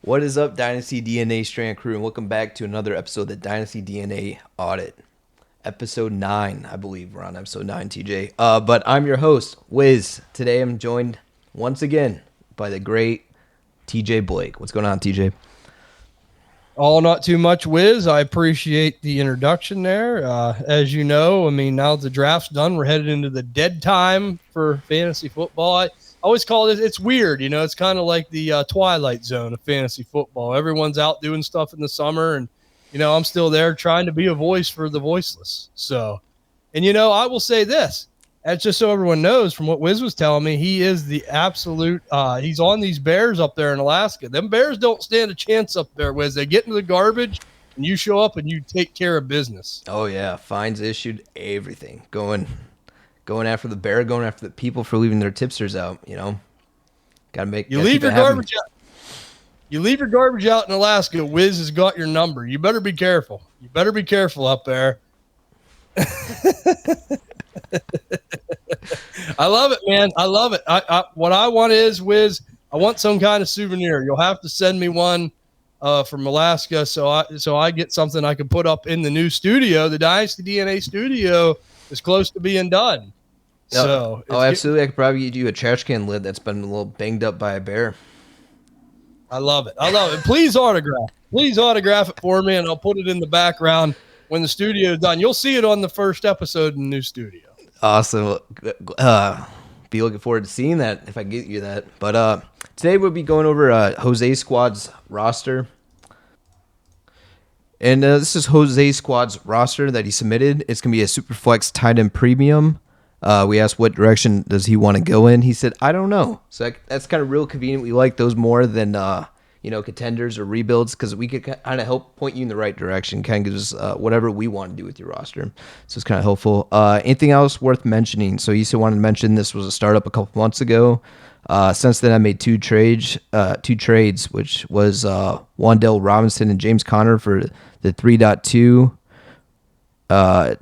What is up, Dynasty DNA Strand crew, and welcome back to another episode of the Dynasty DNA Audit, episode 9, I believe we're on episode 9, TJ. But I'm your host, Wizz. Today I'm joined once again by the great TJ Blake. What's going on, TJ? All not too much, Wiz. I appreciate the introduction there. As you know, now that the draft's done, we're headed into the dead time for fantasy football. I always call it, it's weird, it's kind of like the twilight zone of fantasy football. Everyone's out doing stuff in the summer, and, I'm still there trying to be a voice for the voiceless. So, and, I will say this. That's just so everyone knows from what Wiz was telling me, he is the absolute, he's on these bears up there in Alaska. Them bears don't stand a chance up there, Wiz. They get into the garbage and you show up and you take care of business. Oh yeah, fines issued, everything. Going after the bear, going after the people for leaving their tipsters out, Gotta leave your garbage out. You leave your garbage out in Alaska, Wiz has got your number. You better be careful. You better be careful up there. I love it, man. I love it. What I want is, Wiz, I want some kind of souvenir. You'll have to send me one from Alaska so I get something I can put up in the new studio. The Dynasty DNA studio is close to being done. So absolutely. I could probably get you a trash can lid that's been a little banged up by a bear. I love it. I love it. Please autograph it for me, and I'll put it in the background when the studio is done. You'll see it on the first episode in the new studio. Awesome. Be looking forward to seeing that if I get you that. But today we'll be going over Jose's squad's roster. And this is Jose's squad's roster that he submitted. It's going to be a Superflex tight end premium. We asked what direction does he want to go in. He said, I don't know. So that's kind of real convenient. We like those more than contenders or rebuilds, because we could kind of help point you in the right direction, kind of gives us whatever we want to do with your roster. So it's kind of helpful. Anything else worth mentioning? So you still wanted to mention this was a startup a couple months ago. Since then, I made two trades, which was Wan'Dale Robinson and James Conner for the 3.2,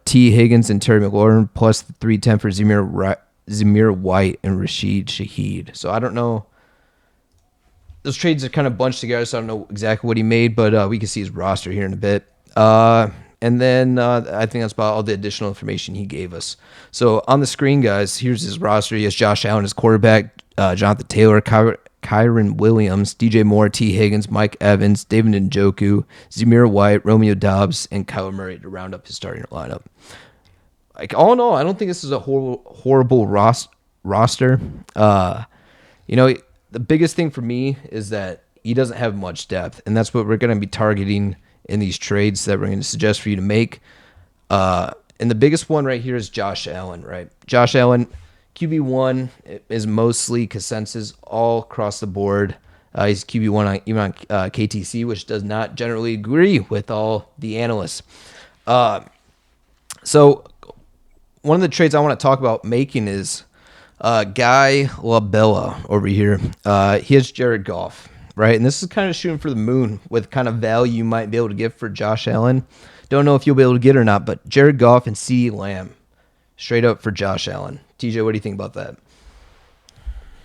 T. Higgins and Terry McLaurin, plus the 3.10 for Zamir White and Rashid Shaheed. So I don't know. Those trades are kind of bunched together, so I don't know exactly what he made, but we can see his roster here in a bit. And then I think that's about all the additional information he gave us. So on the screen, guys, here's his roster. He has Josh Allen as quarterback, Jonathan Taylor, Kyron Williams, DJ Moore, T. Higgins, Mike Evans, David Njoku, Zamir White, Romeo Doubs, and Kyler Murray to round up his starting lineup. Like, all in all, I don't think this is a horrible roster. The biggest thing for me is that he doesn't have much depth, and that's what we're going to be targeting in these trades that we're going to suggest for you to make. And the biggest one right here is Josh Allen, right? Josh Allen, QB1 is mostly consensus all across the board. He's QB1 even on KTC, which does not generally agree with all the analysts. So one of the trades I want to talk about making is Guy LaBella over here. He has Jared Goff, right? And this is kind of shooting for the moon with kind of value you might be able to get for Josh Allen. Don't know if you'll be able to get it or not, but Jared Goff and CeeDee Lamb straight up for Josh Allen. TJ, what do you think about that?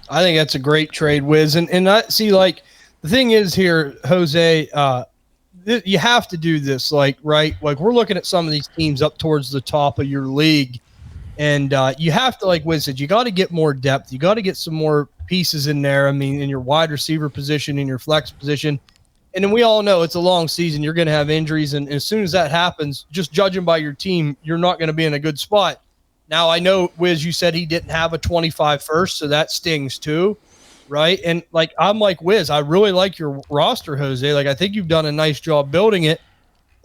I think that's a great trade, Wiz. And I see, like, the thing is here, Jose, you have to do this, right? Like, we're looking at some of these teams up towards the top of your league. And you have to, like Wiz said, you got to get more depth. You got to get some more pieces in there. In your wide receiver position, in your flex position. And then we all know it's a long season. You're going to have injuries. And as soon as that happens, just judging by your team, you're not going to be in a good spot. Now, I know, Wiz, you said he didn't have a 25 first, so that stings too, right? And, like, I'm like Wiz, I really like your roster, Jose. Like, I think you've done a nice job building it.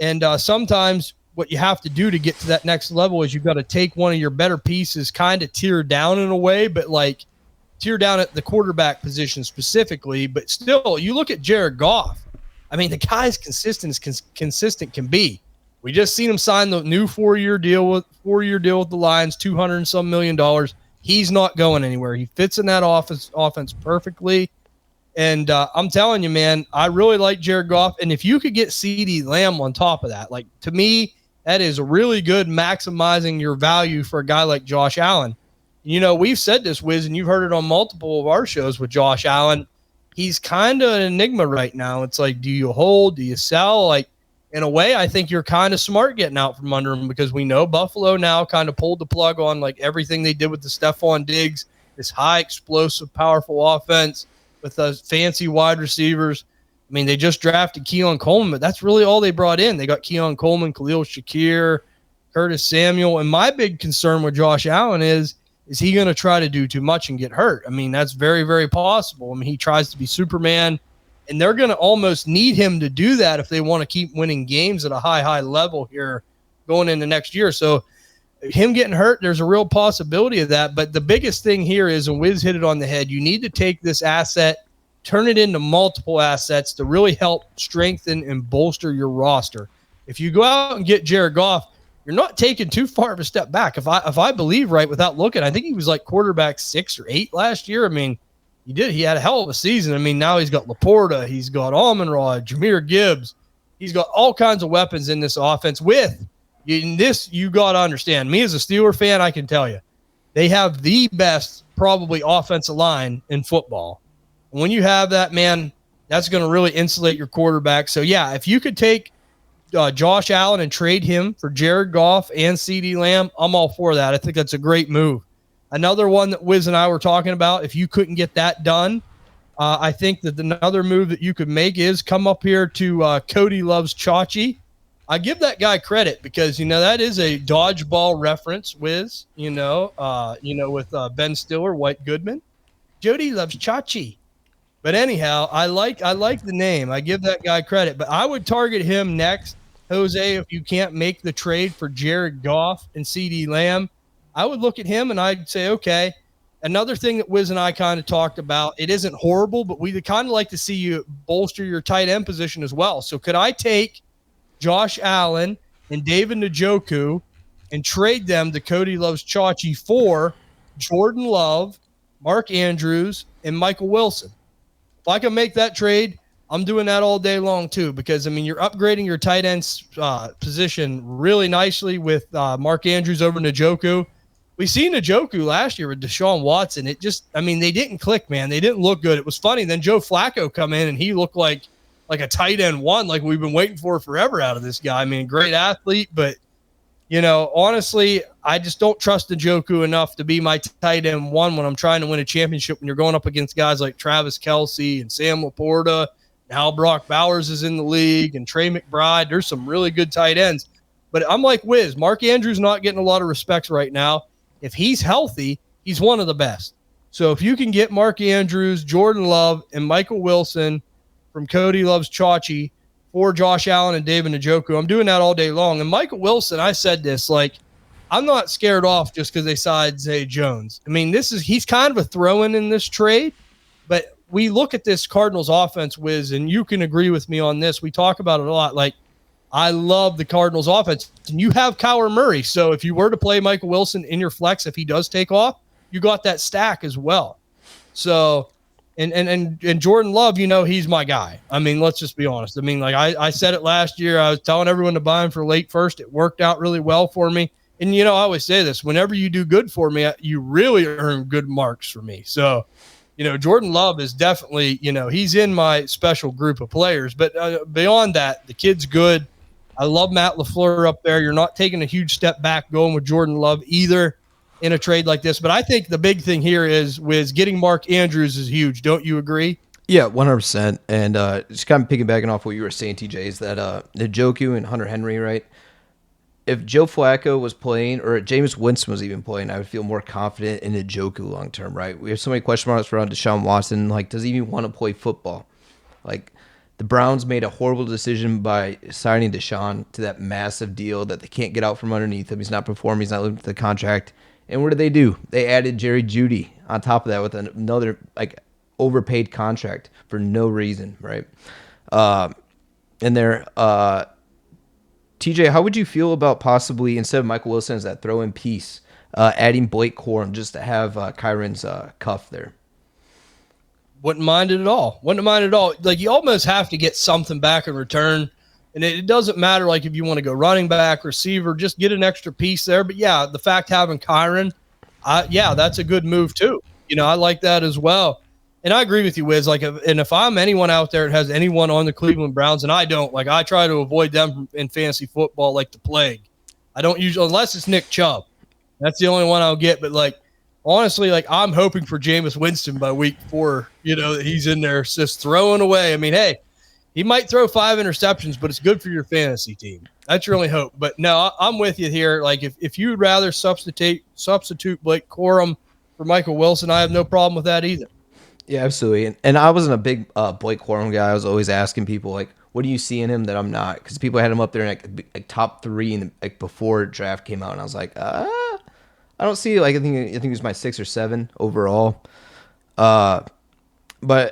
And sometimes what you have to do to get to that next level is you've got to take one of your better pieces, kind of tear down in a way, but like tear down at the quarterback position specifically. But still, you look at Jared Goff. The guy's consistent can be. We just seen him sign the new four-year deal with the Lions, $200 and some million. He's not going anywhere. He fits in that offense perfectly. And I'm telling you, man, I really like Jared Goff. And if you could get CeeDee Lamb on top of that, like, to me, that is really good, maximizing your value for a guy like Josh Allen. We've said this, Wiz, and you've heard it on multiple of our shows with Josh Allen. he's kind of an enigma right now. It's like, do you hold? Do you sell? Like, in a way, I think you're kind of smart getting out from under him, because we know Buffalo now kind of pulled the plug on like everything they did with the Stephon Diggs, this high explosive, powerful offense with those fancy wide receivers. I mean, they just drafted Keon Coleman, but that's really all they brought in. They got Keon Coleman, Khalil Shakir, Curtis Samuel. And my big concern with Josh Allen is he going to try to do too much and get hurt? I mean, that's very, very possible. I mean, he tries to be Superman, and they're going to almost need him to do that if they want to keep winning games at a high level here going into next year. So him getting hurt, there's a real possibility of that. But the biggest thing here is, and Wiz hit it on the head, you need to take this asset, turn it into multiple assets to really help strengthen and bolster your roster. If you go out and get Jared Goff, you're not taking too far of a step back. If I believe right, without looking, I think he was like quarterback 6 or 8 last year. I mean, he had a hell of a season. I mean, now he's got Laporta, he's got Amon-Ra, Jahmyr Gibbs. He's got all kinds of weapons in this offense. You got to understand, me as a Steeler fan, I can tell you, they have the best probably offensive line in football. And when you have that, man, that's going to really insulate your quarterback. So, yeah, if you could take Josh Allen and trade him for Jared Goff and CeeDee Lamb, I'm all for that. I think that's a great move. Another one that Wiz and I were talking about, if you couldn't get that done, I think that another move that you could make is come up here to Cody Loves Chachi. I give that guy credit because, that is a dodgeball reference, Wiz, with Ben Stiller, White Goodman. Jody loves Chachi. But anyhow, I like the name. I give that guy credit. But I would target him next, Jose, if you can't make the trade for Jared Goff and CeeDee Lamb. I would look at him and I'd say, okay, another thing that Wiz and I kind of talked about, it isn't horrible, but we'd kind of like to see you bolster your tight end position as well. So could I take Josh Allen and David Njoku and trade them to Cody Loves Chachi for Jordan Love, Mark Andrews, and Michael Wilson? If I can make that trade, I'm doing that all day long too, because, you're upgrading your tight end position really nicely with Mark Andrews over Njoku. We seen Njoku last year with Deshaun Watson. It just, they didn't click, man. They didn't look good. It was funny. Then Joe Flacco come in and he looked like a tight end one, like we've been waiting for forever out of this guy. Great athlete, but honestly, I just don't trust Njoku enough to be my tight end one when I'm trying to win a championship, when you're going up against guys like Travis Kelce and Sam Laporta. Now Brock Bowers is in the league and Trey McBride. There's some really good tight ends. But I'm like Wiz. Mark Andrews not getting a lot of respect right now. If he's healthy, he's one of the best. So if you can get Mark Andrews, Jordan Love, and Michael Wilson from Cody Loves Chachi for Josh Allen and David Njoku, I'm doing that all day long. And Michael Wilson, I said this, I'm not scared off just because they signed Zay Jones. He's kind of a throw-in in this trade, but we look at this Cardinals offense, Wiz, and you can agree with me on this. We talk about it a lot. I love the Cardinals offense, and you have Kyler Murray. So if you were to play Michael Wilson in your flex, if he does take off, you got that stack as well. So, and Jordan Love, he's my guy. Let's just be honest. I said it last year. I was telling everyone to buy him for late first. It worked out really well for me. And, I always say this, whenever you do good for me, you really earn good marks for me. So, Jordan Love is definitely, he's in my special group of players. But beyond that, the kid's good. I love Matt LaFleur up there. You're not taking a huge step back going with Jordan Love either in a trade like this. But I think the big thing here is getting Mark Andrews is huge. Don't you agree? Yeah, 100%. And just kind of piggybacking off what you were saying, TJ, is that Njoku and Hunter Henry, right? If Joe Flacco was playing, or Jameis Winston was even playing, I would feel more confident in Njoku long term, right? We have so many question marks around Deshaun Watson. Does he even want to play football? The Browns made a horrible decision by signing Deshaun to that massive deal that they can't get out from underneath him. He's not performing. He's not living to the contract. And what did they do? They added Jerry Jeudy on top of that with another overpaid contract for no reason, right? And there, TJ, how would you feel about possibly, instead of Michael Wilson as that throw-in piece, adding Blake Corum just to have Kyron's cuff there? Wouldn't mind it at all. You almost have to get something back in return. And it doesn't matter, if you want to go running back, receiver, just get an extra piece there. But, yeah, the fact having Kyron, that's a good move too. I like that as well. And I agree with you, Wiz. Like, if I'm anyone out there that has anyone on the Cleveland Browns, and I don't, like, I try to avoid them in fantasy football like the plague. I don't usually, unless it's Nick Chubb. That's the only one I'll get. But, like, honestly, like, I'm hoping for Jameis Winston by week 4, that he's in there just throwing away. I mean, hey, he might throw 5 interceptions, but it's good for your fantasy team. That's your only hope. But, no, I'm with you here. Like, if you would rather substitute Blake Corum for Michael Wilson, I have no problem with that either. Yeah, absolutely. And I wasn't a big Blake Corum guy. I was always asking people, like, what do you see in him that I'm not? Because people had him up there in like top 3 in like before draft came out, and I was like, I don't see. Like, I think he was my 6 or 7 overall. But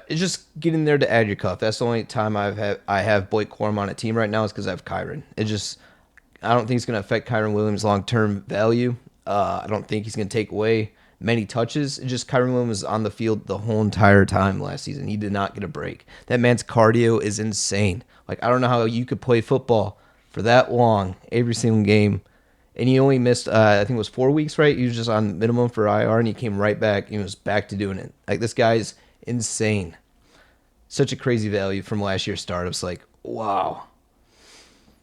it's just getting there to add your cuff. That's the only time I have Blake Corum on a team right now is because I have Kyron. I don't think it's going to affect Kyron Williams' long-term value. I don't think he's going to take away many touches. It's just Kyron Williams was on the field the whole entire time last season. He did not get a break. That man's cardio is insane. Like, I don't know how you could play football for that long every single game. And he only missed, I think it was 4 weeks, right? He was just on minimum for IR, and he came right back. He was back to doing it. Like, this guy's insane. Such a crazy value from last year's startups. Like, wow.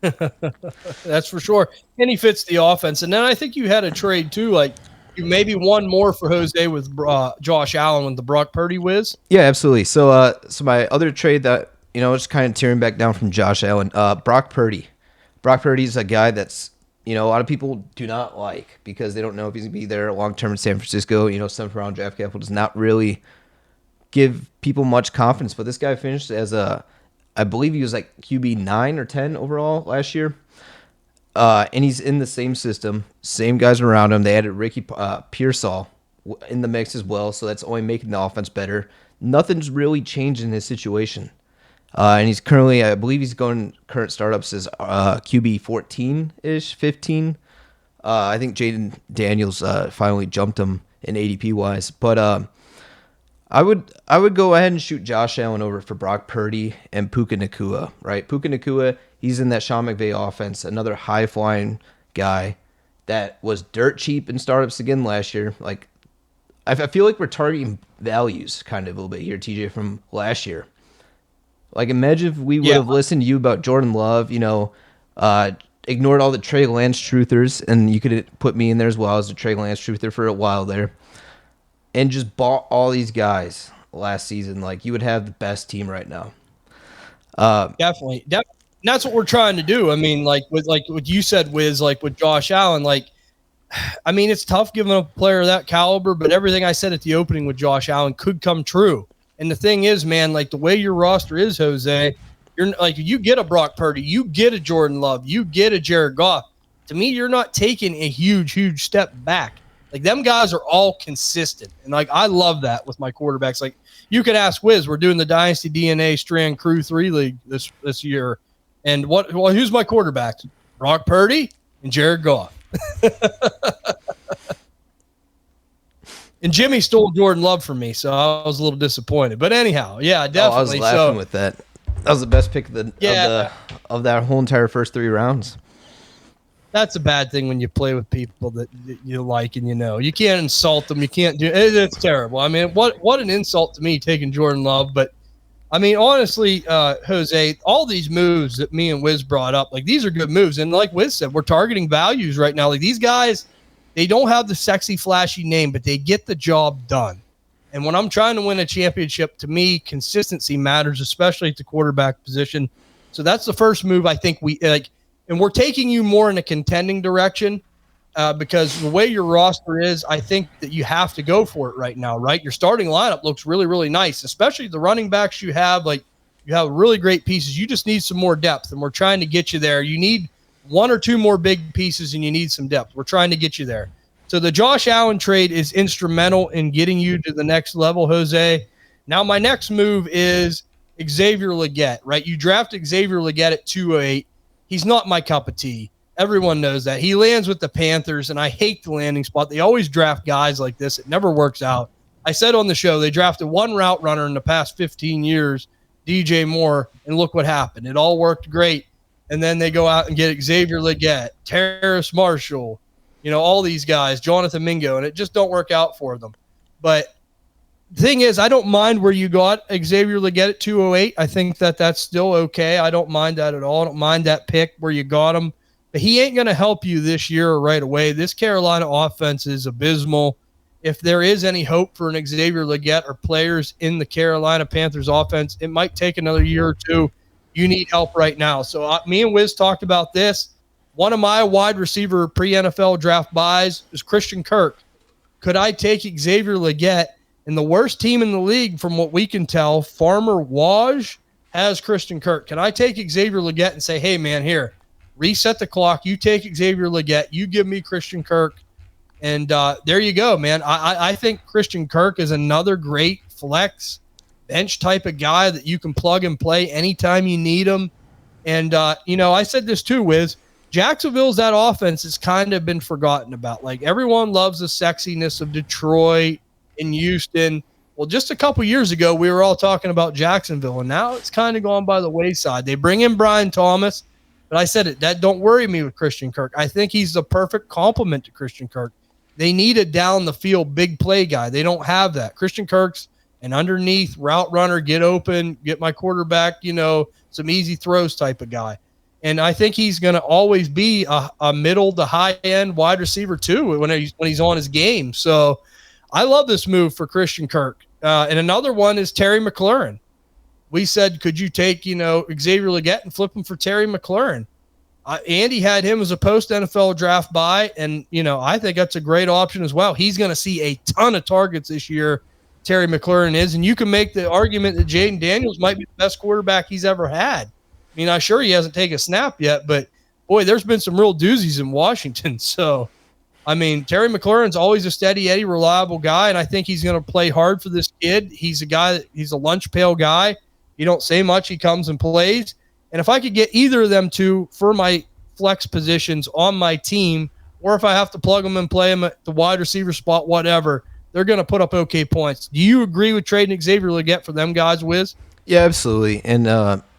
That's for sure. And he fits the offense. And then I think you had a trade too, like you maybe one more for Jose with Josh Allen with the Brock Purdy Wiz. Yeah, absolutely. So my other trade that, just kind of tearing back down from Josh Allen, Brock Purdy. Brock Purdy's a guy that's, a lot of people do not like because they don't know if he's going to be there long-term in San Francisco. 7th round draft capital does not really give people much confidence. But this guy finished as I believe he was like QB 9 or 10 overall last year. And he's in the same system, same guys around him. They added Ricky Pearsall in the mix as well, so that's only making the offense better. Nothing's really changed in his situation. And he's currently, I believe he's going current startups as QB 14-ish, 15. I think Jaden Daniels finally jumped him in ADP-wise. But I would go ahead and shoot Josh Allen over for Brock Purdy and Puka Nacua, right? Puka Nacua, he's in that Sean McVay offense, another high-flying guy that was dirt cheap in startups again last year. Like, I feel like we're targeting values kind of a little bit here, TJ, from last year. Like, imagine if we would have listened to you about Jordan Love, ignored all the Trey Lance truthers, and you could put me in there as well as a Trey Lance truther for a while there, and just bought all these guys last season. Like, you would have the best team right now. Definitely. That's what we're trying to do. I mean, like what you said, Wiz, like with Josh Allen, like, I mean, it's tough giving a player of that caliber, but everything I said at the opening with Josh Allen could come true. And the thing is, man, like the way your roster is, Jose, you're like, you get a Brock Purdy, you get a Jordan Love, you get a Jared Goff. To me, you're not taking a huge step back. Like, them guys are all consistent. And, like, I love that with my quarterbacks. Like, you could ask Wiz, we're doing the Dynasty DNA Strand Crew 3 League this year. And who's my quarterbacks? Brock Purdy and Jared Goff. And Jimmy stole Jordan Love from me, so I was a little disappointed. But anyhow, yeah, definitely. I was laughing with that. That was the best pick of that whole entire first 3 rounds. That's a bad thing when you play with people that you like and you can't insult them. You can't do it. It's terrible. I mean, what an insult to me taking Jordan Love. But I mean, honestly, Jose, all these moves that me and Wiz brought up, like, these are good moves. And like Wiz said, we're targeting values right now. Like, these guys, they don't have the sexy, flashy name, but they get the job done. And when I'm trying to win a championship, to me, consistency matters, especially at the quarterback position. So that's the first move I think we like. And we're taking you more in a contending direction because the way your roster is, I think that you have to go for it right now, right? Your starting lineup looks really, really nice, especially the running backs you have. Like, you have really great pieces. You just need some more depth, and we're trying to get you there. You need 1 or 2 more big pieces, and you need some depth. We're trying to get you there. So the Josh Allen trade is instrumental in getting you to the next level, Jose. Now my next move is Xavier Legette, right? You drafted Xavier Legette at 208. He's not my cup of tea. Everyone knows that. He lands with the Panthers, and I hate the landing spot. They always draft guys like this. It never works out. I said on the show, they drafted one route runner in the past 15 years, DJ Moore, and look what happened. It all worked great. And then they go out and get Xavier Legette, Terrace Marshall, all these guys, Jonathan Mingo, and it just don't work out for them. But thing is, I don't mind where you got Xavier Legette at 208. I think that's still okay. I don't mind that at all. I don't mind that pick where you got him. But he ain't going to help you this year or right away. This Carolina offense is abysmal. If there is any hope for an Xavier Legette or players in the Carolina Panthers offense, it might take another year or two. You need help right now. So me and Wiz talked about this. One of my wide receiver pre-NFL draft buys is Christian Kirk. Could I take Xavier Legette? And the worst team in the league, from what we can tell, Farmer Waj, has Christian Kirk. Can I take Xavier Legette and say, hey, man, here, reset the clock. You take Xavier Legette. You give me Christian Kirk. And there you go, man. I think Christian Kirk is another great flex bench type of guy that you can plug and play anytime you need him. And, I said this too, Wiz. Jacksonville's that offense has kind of been forgotten about. Like, everyone loves the sexiness of Detroit in Houston. Well, just a couple years ago, we were all talking about Jacksonville, and now it's kind of gone by the wayside. They bring in Brian Thomas, but I said it, that don't worry me with Christian Kirk. I think he's the perfect complement to Christian Kirk. They need a down the field big play guy. They don't have that. Christian Kirk's an underneath route runner, get open, get my quarterback, some easy throws type of guy. And I think he's going to always be a middle to high end wide receiver too when he's on his game. So I love this move for Christian Kirk. And another one is Terry McLaurin. We said, could you take, Xavier Legette and flip him for Terry McLaurin? Andy had him as a post-NFL draft buy, and, I think that's a great option as well. He's going to see a ton of targets this year, Terry McLaurin is, and you can make the argument that Jaden Daniels might be the best quarterback he's ever had. I mean, I'm sure he hasn't taken a snap yet, but, boy, there's been some real doozies in Washington. So, I mean, Terry McLaurin's always a steady Eddie, reliable guy, and I think he's going to play hard for this kid. He's a guy he's a lunch pail guy. You don't say much, he comes and plays. And if I could get either of them two for my flex positions on my team, or if I have to plug them and play them at the wide receiver spot, whatever, they're going to put up okay points. Do you agree with trading Xavier Legette for them guys, Wiz? Yeah, absolutely. And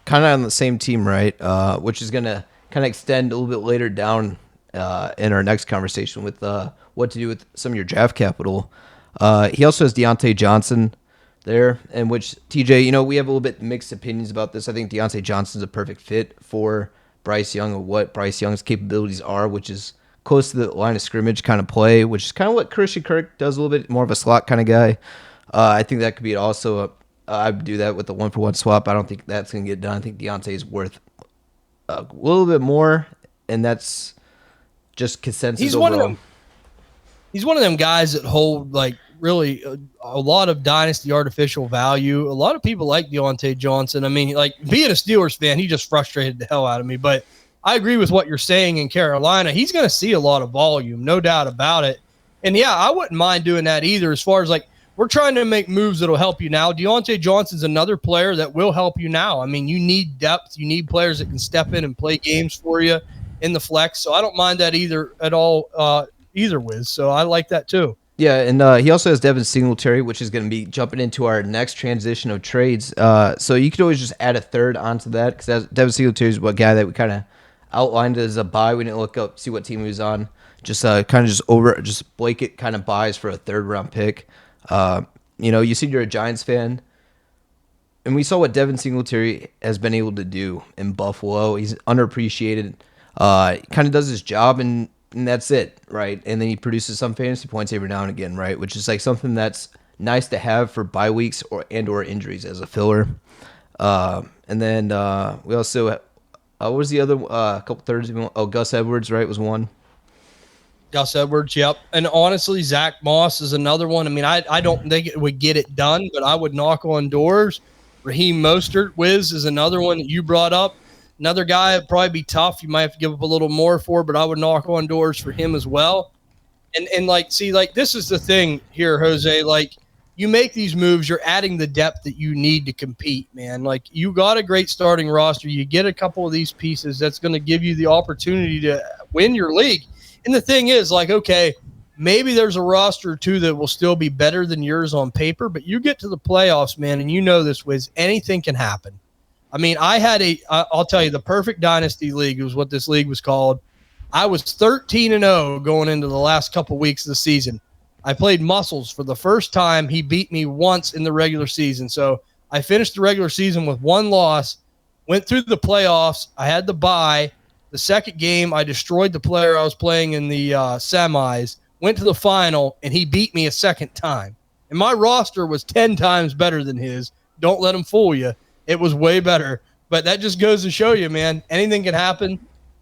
kind of on the same team, right? Which is going to kind of extend a little bit later down in our next conversation with what to do with some of your draft capital. He also has Deontay Johnson there, in which, TJ, we have a little bit mixed opinions about this. I think Deontay Johnson's a perfect fit for Bryce Young, or what Bryce Young's capabilities are, which is close to the line of scrimmage kind of play, which is kind of what Christian Kirk does, a little bit more of a slot kind of guy. I think that could be also I would do that with the 1-for-1 swap. I don't think that's going to get done. I think Deontay is worth a little bit more, and that's just consensus He's overall. He's one of them guys that hold, like, really a lot of dynasty artificial value. A lot of people like Deontay Johnson. I mean, like, being a Steelers fan, he just frustrated the hell out of me. But I agree with what you're saying in Carolina. He's going to see a lot of volume, no doubt about it. And, yeah, I wouldn't mind doing that either, as far as, like, we're trying to make moves that will help you now. Deontay Johnson's another player that will help you now. I mean, you need depth. You need players that can step in and play games for you in the flex. So I don't mind that either at all, either, Wiz. So I like that too. Yeah, and he also has Devin Singletary, which is going to be jumping into our next transition of trades. So you could always just add a third onto that, because Devin Singletary is what guy that we kind of outlined as a buy. We didn't look up, see what team he was on. Just kind of just blanket kind of buys for a third round pick. You said you're a Giants fan, and we saw what Devin Singletary has been able to do in Buffalo. He's underappreciated. He kind of does his job, and that's it, right? And then he produces some fantasy points every now and again, right? Which is like something that's nice to have for bye weeks or injuries as a filler. And then we also, what was the other couple thirds? Oh, Gus Edwards, right, was one. Gus Edwards, yep. And honestly, Zach Moss is another one. I mean, I don't think it would get it done, but I would knock on doors. Raheem Mostert, Wiz, is another one that you brought up. Another guy would probably be tough. You might have to give up a little more for, but I would knock on doors for him as well. And like, see, like, this is the thing here, Jose. Like, you make these moves, you're adding the depth that you need to compete, man. Like, you got a great starting roster. You get a couple of these pieces that's going to give you the opportunity to win your league. And the thing is, like, okay, maybe there's a roster or two that will still be better than yours on paper, but you get to the playoffs, man, and you know this, Wiz, anything can happen. I mean, I'll tell you, the perfect dynasty league was what this league was called. I was 13-0 going into the last couple weeks of the season. I played muscles for the first time. He beat me once in the regular season. So I finished the regular season with 1 loss, went through the playoffs. I had the bye. The second game, I destroyed the player I was playing in the semis, went to the final, and he beat me a second time. And my roster was 10 times better than his. Don't let him fool you. It was way better. But that just goes to show you, man, anything can happen,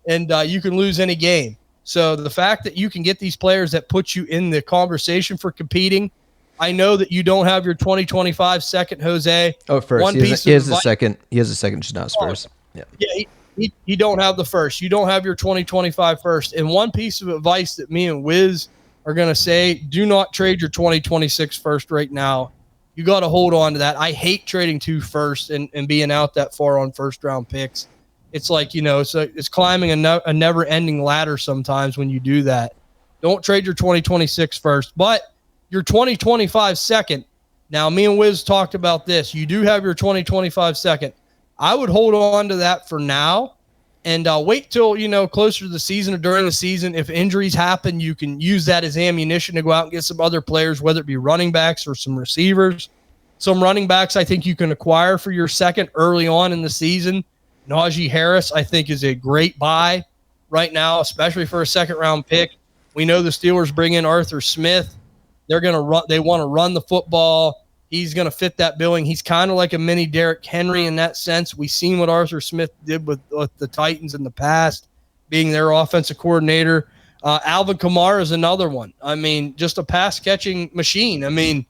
and you can lose any game. So the fact that you can get these players that put you in the conversation for competing, I know that you don't have your 2025 second, Jose. Oh, first. He has a second. He has a second, just not his first. Yeah. Yeah, you don't have the first. You don't have your 2025 first. And one piece of advice that me and Wizz are going to say, do not trade your 2026 first right now. You got to hold on to that. I hate trading 2 firsts and being out that far on first-round picks. It's like, it's climbing a never-ending ladder sometimes when you do that. Don't trade your 2026 first, but your 2025 second. Now, me and Wiz talked about this. You do have your 2025 second. I would hold on to that for now and wait till, closer to the season or during the season. If injuries happen, you can use that as ammunition to go out and get some other players, whether it be running backs or some receivers. Some running backs I think you can acquire for your second early on in the season. Najee Harris, I think, is a great buy right now, especially for a second-round pick. We know the Steelers bring in Arthur Smith. They're going to run. They want to run the football. He's going to fit that billing. He's kind of like a mini Derrick Henry in that sense. We've seen what Arthur Smith did with the Titans in the past, being their offensive coordinator. Alvin Kamara is another one. I mean, just a pass-catching machine. I mean,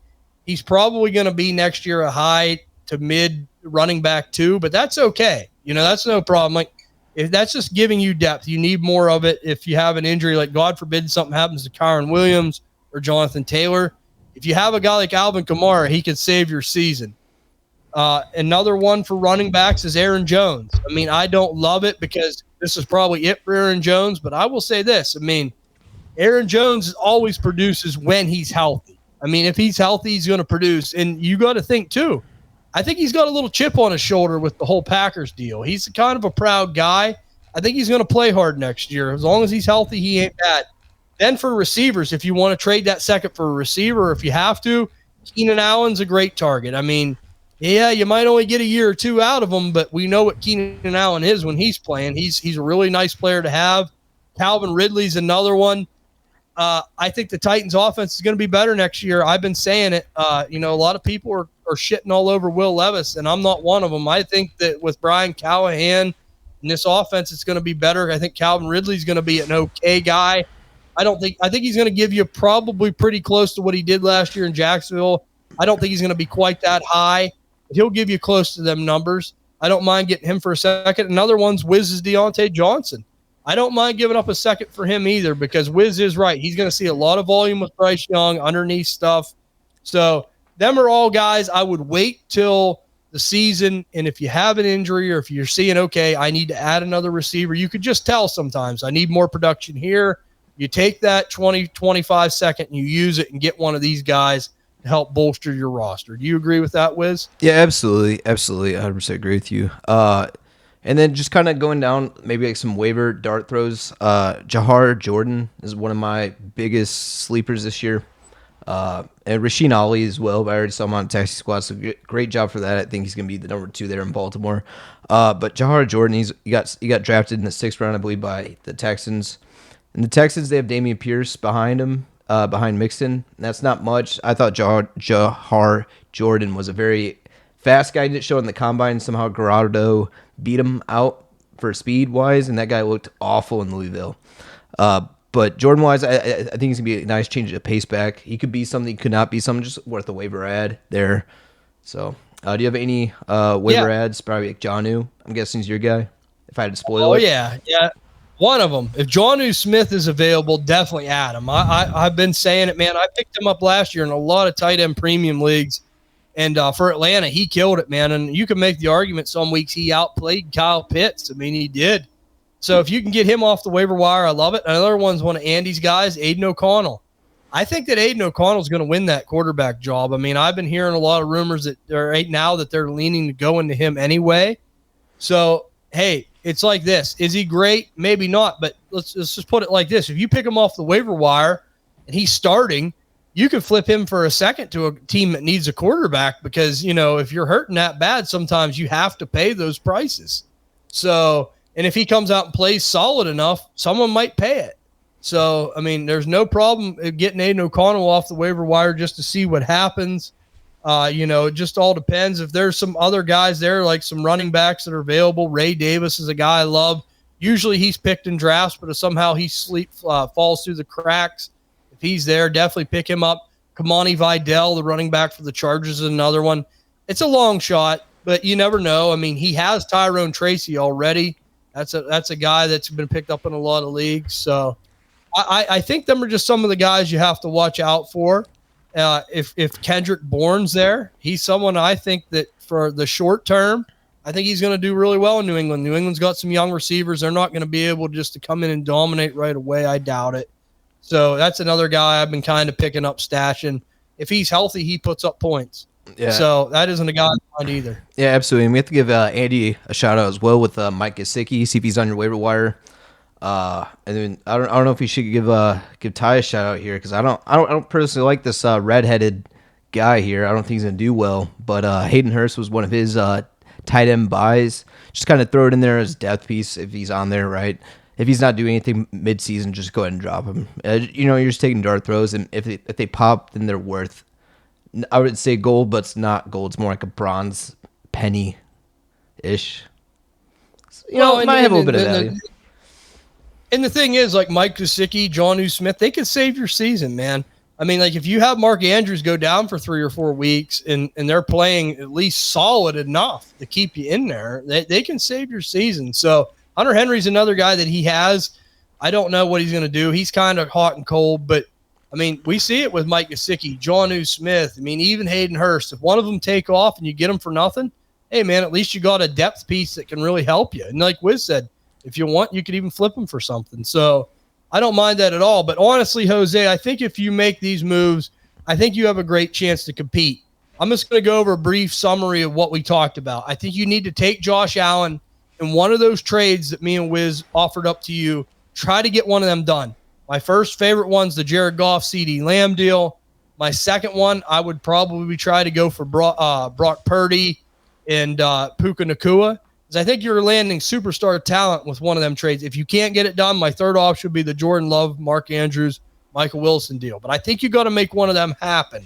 he's probably going to be next year a high to mid running back too, but that's okay. That's no problem. Like, if that's just giving you depth, you need more of it. If you have an injury, like God forbid something happens to Kyron Williams or Jonathan Taylor, if you have a guy like Alvin Kamara, he could save your season. Another one for running backs is Aaron Jones. I mean, I don't love it because this is probably it for Aaron Jones, but I will say this. I mean, Aaron Jones always produces when he's healthy. I mean, if he's healthy, he's going to produce. And you got to think, too, I think he's got a little chip on his shoulder with the whole Packers deal. He's kind of a proud guy. I think he's going to play hard next year. As long as he's healthy, he ain't bad. Then for receivers, if you want to trade that second for a receiver, or if you have to, Keenan Allen's a great target. I mean, yeah, you might only get a year or two out of him, but we know what Keenan Allen is when he's playing. He's a really nice player to have. Calvin Ridley's another one. I think the Titans offense is going to be better next year. I've been saying it. A lot of people are shitting all over Will Levis, and I'm not one of them. I think that with Brian Callahan in this offense, it's going to be better. I think Calvin Ridley's going to be an okay guy. I think he's going to give you probably pretty close to what he did last year in Jacksonville. I don't think he's going to be quite that high, but he'll give you close to them numbers. I don't mind getting him for a second. Another one's Wizz's Deontay Johnson. I don't mind giving up a second for him either because Wizz is right. He's going to see a lot of volume with Bryce Young, underneath stuff. So them are all guys I would wait till the season, and if you have an injury or if you're seeing, okay, I need to add another receiver, you could just tell sometimes I need more production here. You take that 20-25 second and you use it and get one of these guys to help bolster your roster. Do you agree with that, Wiz? Yeah, absolutely. Absolutely. 100% agree with you. And then just kind of going down maybe like some waiver dart throws. Jahar Jordan is one of my biggest sleepers this year. And Rasheen Ali as well. I already saw him on Taxi Squad, so great job for that. I think he's going to be the number 2 there in Baltimore. But Jahar Jordan, he got drafted in the 6th round, I believe, by the Texans. And the Texans, they have Dameon Pierce behind him, behind Mixon. And that's not much. I thought Jahar Jordan was a very fast guy. He didn't show in the combine. Somehow Gerardo beat him out for speed-wise, and that guy looked awful in Louisville. But Jordan-wise, I think he's going to be a nice change of pace back. He could be something, he could not be something, just worth a waiver ad there. So, do you have any waiver ads? Probably like Jonnu. I'm guessing he's your guy, if I had to spoil it. Oh, yeah. One of them. If Jonnu Smith is available, definitely add him. I've been saying it, man. I picked him up last year in a lot of tight end premium leagues. And for Atlanta, he killed it, man. And you can make the argument some weeks he outplayed Kyle Pitts. I mean, he did. So if you can get him off the waiver wire, I love it. Another one's one of Andy's guys, Aiden O'Connell. I think that Aiden O'Connell is going to win that quarterback job. I mean, I've been hearing a lot of rumors that right now that they're leaning to go into him anyway. So, hey, it's like this. Is he great? Maybe not, but let's just put it like this. If you pick him off the waiver wire and he's starting, you could flip him for a second to a team that needs a quarterback because, if you're hurting that bad, sometimes you have to pay those prices. So, and if he comes out and plays solid enough, someone might pay it. So, there's no problem getting Aiden O'Connell off the waiver wire just to see what happens. It just all depends. If there's some other guys there, like some running backs that are available, Ray Davis is a guy I love. Usually he's picked in drafts, but if somehow he falls through the cracks, if he's there, definitely pick him up. Kamani Vidal, the running back for the Chargers, is another one. It's a long shot, but you never know. He has Tyrone Tracy already. That's a guy that's been picked up in a lot of leagues. So I think them are just some of the guys you have to watch out for. If Kendrick Bourne's there, he's someone I think that for the short term, I think he's going to do really well in New England. New England's got some young receivers. They're not going to be able just to come in and dominate right away. I doubt it. So that's another guy I've been kind of picking up, stashing. If he's healthy, he puts up points. Yeah. So that isn't a guy I find either. Yeah, absolutely. And we have to give Andy a shout out as well with Mike Gesicki. See if he's on your waiver wire. And then I don't know if we should give Ty a shout out here because I don't personally like this redheaded guy here. I don't think he's gonna do well. But Hayden Hurst was one of his tight end buys. Just kind of throw it in there as depth piece if he's on there, right? If he's not doing anything mid-season, just go ahead and drop him. You're just taking dart throws, and if they pop, then they're worth. I would say gold, but it's not gold. It's more like a bronze penny-ish. It might have a little bit of value. And the thing is, like Mike Gesicki, Jonnu Smith, they can save your season, man. If you have Mark Andrews go down for 3 or 4 weeks and they're playing at least solid enough to keep you in there, they can save your season. So Hunter Henry's another guy that he has. I don't know what he's going to do. He's kind of hot and cold, but we see it with Mike Gesicki, Jonnu Smith. Even Hayden Hurst. If one of them take off and you get them for nothing, hey man, at least you got a depth piece that can really help you. And like Wizz said, if you want, you could even flip them for something. So I don't mind that at all. But honestly, Jose, I think if you make these moves, I think you have a great chance to compete. I'm just going to go over a brief summary of what we talked about. I think you need to take Josh Allen in one of those trades that me and Wizz offered up to you. Try to get one of them done. My first favorite one's the Jared Goff CD Lamb deal. My second one, I would probably try to go for Brock Purdy and Puka Nacua. I think you're landing superstar talent with one of them trades. If you can't get it done, my third option would be the Jordan Love, Mark Andrews, Michael Wilson deal. But I think you got to make one of them happen.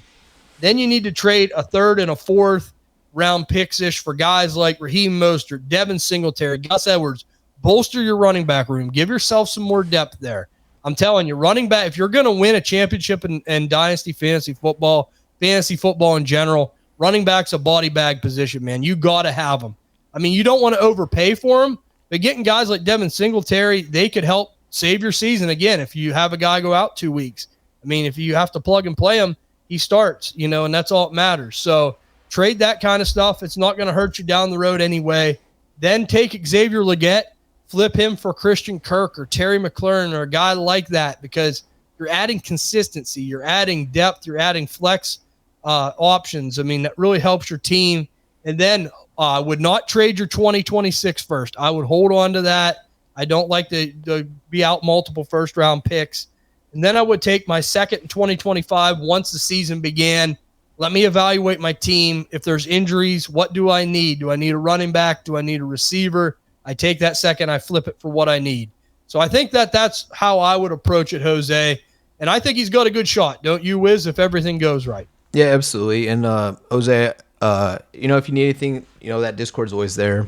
Then you need to trade a third and a fourth round picks-ish for guys like Raheem Mostert, Devin Singletary, Gus Edwards. Bolster your running back room. Give yourself some more depth there. I'm telling you, running back, if you're going to win a championship in Dynasty fantasy football in general, running back's a body bag position, man. You got to have them. You don't want to overpay for them, but getting guys like Devin Singletary, they could help save your season. Again, if you have a guy go out 2 weeks, if you have to plug and play him, he starts, and that's all that matters. So trade that kind of stuff. It's not going to hurt you down the road anyway. Then take Xavier Legette, flip him for Christian Kirk or Terry McLaurin or a guy like that because you're adding consistency, you're adding depth, you're adding flex options. That really helps your team. And then I would not trade your 2026 first. I would hold on to that. I don't like to be out multiple first-round picks. And then I would take my second in 2025 once the season began. Let me evaluate my team. If there's injuries, what do I need? Do I need a running back? Do I need a receiver? I take that second. I flip it for what I need. So I think that's how I would approach it, Jose. And I think he's got a good shot. Don't you, Wizz, if everything goes right? Yeah, absolutely. And Jose, if you need anything, that Discord's always there.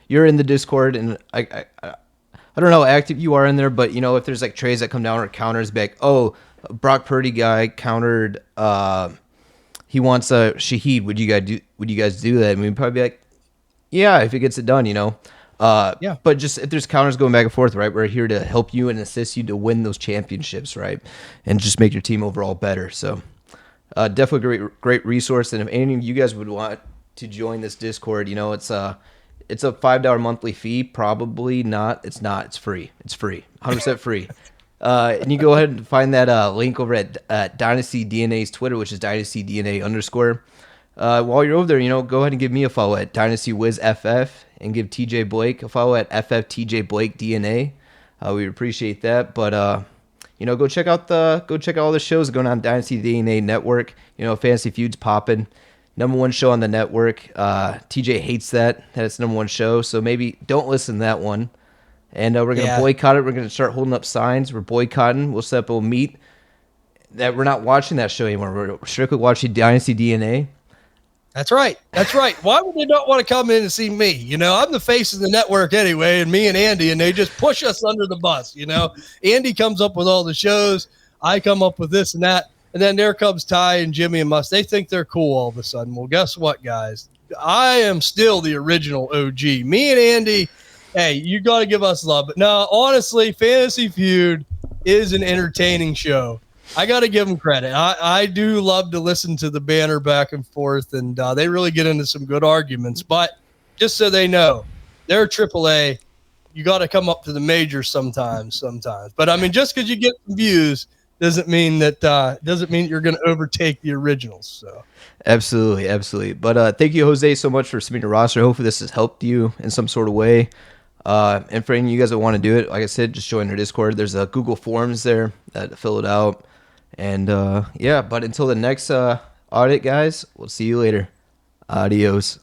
You're in the Discord, and I don't know how active you are in there, but if there's like trades that come down or counters, be like, oh, Brock Purdy guy countered. He wants a Shaheed. Would you guys do that? We'd probably be like, yeah, if it gets it done, Yeah. But just if there's counters going back and forth, right? We're here to help you and assist you to win those championships, right? And just make your team overall better. So. Definitely great resource, and if any of you guys would want to join this Discord, it's a $5 monthly fee. Probably not. It's not. It's free. It's free. 100% free. And you go ahead and find that link over at Dynasty DNA's Twitter, which is Dynasty DNA _. While you're over there, go ahead and give me a follow at Dynasty Wiz FF, and give TJ Blake a follow at FFTJ Blake DNA. We appreciate that, but go check out all the shows going on Dynasty DNA Network. Fantasy Feud's popping. Number one show on the network. TJ hates that it's number one show, so maybe don't listen to that one. And we're going to boycott it. We're going to start holding up signs. We're boycotting. We'll set up a meet that we're not watching that show anymore. We're strictly watching Dynasty DNA. That's right. Why would they not want to come in and see me? I'm the face of the network anyway, and me and Andy, and they just push us under the bus. Andy comes up with all the shows. I come up with this and that. And then there comes Ty and Jimmy and Mus. They think they're cool all of a sudden. Well, guess what, guys? I am still the original OG. Me and Andy, hey, you got to give us love. But no, honestly, Fantasy Feud is an entertaining show. I got to give them credit. I do love to listen to the banter back and forth, and they really get into some good arguments. But just so they know, they're AAA. You got to come up to the majors sometimes. But, I mean, just because you get some views – doesn't mean you're going to overtake the originals. So absolutely. But thank you, Jose, so much for submitting your roster. Hopefully this has helped you in some sort of way. And for any of you guys that want to do it, like I said, just join our Discord. There's a Google Forms there that fill it out. And but until the next audit, guys, we'll see you later. Adios.